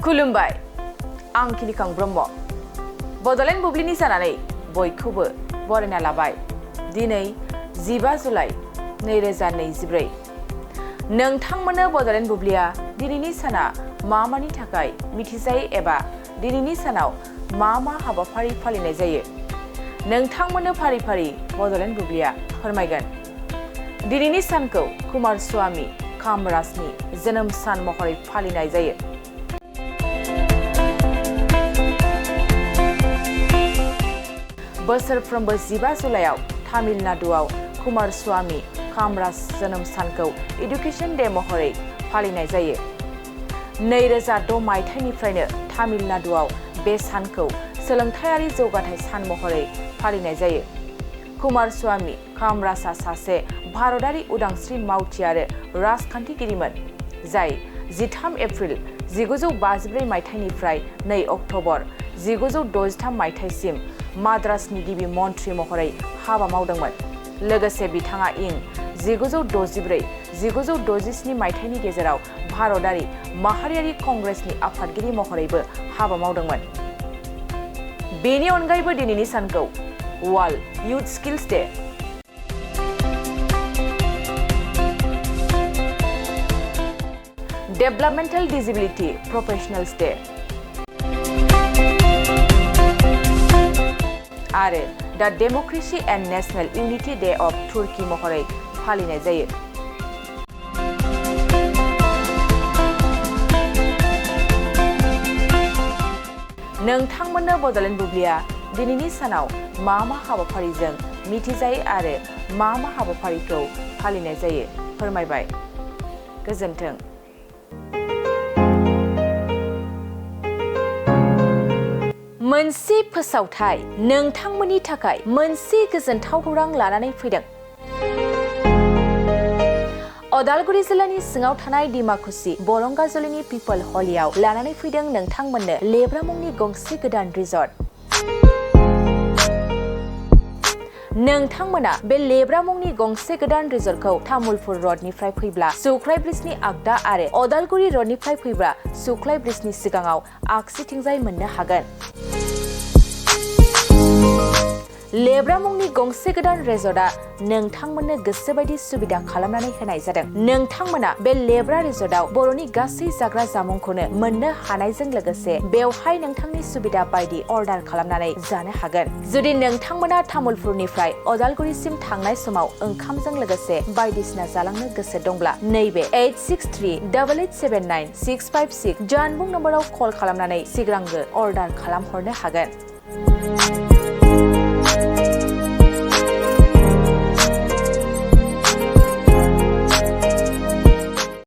खुलुमबाय आं खिलिखां ब्रह्म बडलेण्ड बुब्लिनि जानानै बयखौबो बरायना लाबाय। दिनै 15 जुलाइ 2024 नोंथांमोननो बडलेण्ड बुब्लिया दिनैनि साना मानि थाखाय मिथिजायो एबा दिनैनि सानाव मा हाबाफारि फालिनाय जायो नोंथांमोननो फारि फारि बडलेण्ड बुब्लिया फोरमायगोन। दिनैनि सानखौ कुमारस्वामी कामराजनि जोनोम सान महरै फालिनाय जायो। बोसोरफ्रोमबो 15 जुलाइआव तामिलनाडुआव कुमारस्वामी कामराज जोनोम सानखौ एडुकेशन डे महरै फालिनाय जायो। 2006 मायथाइनिफ्रायनो तामिलनाडुआव बे सानखौ सोलोंथायारि जौगाथाय सान महरै फालिनाय जायो। कुमारस्वामी कामराजआ सासे भारतारि उदांस्रि मावथि आरो राजखान्थिगिरिमोन, जाय 13 एप्रिल 1954 मायथाइनिफ्राय 2 अक्ट'बर 1963 मायथाइसिम माद्रासनि गिबि मन्थ्रि महरै हाबा मावदोंमोन। लोगोसे बिथाङा इं 1964-1967 मायथाइनि गेजेराव भारतारि माहारियारि कंग्रेसनि आफादगिरि महरैबो हाबा मावदोंमोन। बेनि अनगायैबो दिनैनि सानखौ world youth skills day, developmental disability professionals day आरो the democracy and national unity day of Turkey महरै फालिनाय जायो। नोंथांमोननो बडलेण्ड बुब्लिया दिनैनि सानाव मा हाबाफारिजों मिथिजायो आरो मा हाबाफारिखौ फालिनाय जायो फोरमायबाय। गोजोन्थों। मोनसे फोसावथाय नोंथांमोननि थाखाय मोनसे गोजोनथाव खौरां लानानै फैदों। अदालगुरि जिल्लानि सिङाव थानाय डिमाकुसि बरंगाजुलिनि पिपल हलियाव लानानै फैदों नोंथांमोननो लेब्रा मुंनि गंसे गोदान रिजर्ट। नोंथांमोना बे लेब्रा मुंनि गंसे गोदान रिजर्टखौ तामुलपुर रडनिफ्राय फैब्ला सुख्लाय ब्रिजनि आगदा आरो अदालगुरि रडनिफ्राय फैब्ला सुख्लाय ब्रिजनि सिगाङाव आगसिथिंजाय मोननो हागोन। लेब्रा मुंनि गंसे गोदान रिजर्टआ नोंथांमोननो गोसोबायदि सुबिदा खालामनानै होनाय जादों। नोंथांमोना बे लेब्रा रिजर्टआव बर'नि गासै जाग्रा जामुंखौनो मोननो हानायजों लोगोसे बेवहाय नोंथांनि सुबिदा बायदि अर्डार खालामनानै जानो हागोन। जुदि नोंथांमोना तामुलपुरनिफ्राय अदालगुरिसिम थांनाय समाव ओंखामजों लोगोसे बायदिसिना जालांनो गोसो दंब्ला नैबे 8638879656 जानबुं नम्बराव कल खालामनानै सिगांग्रो अर्डार खालामहरनो हागोन।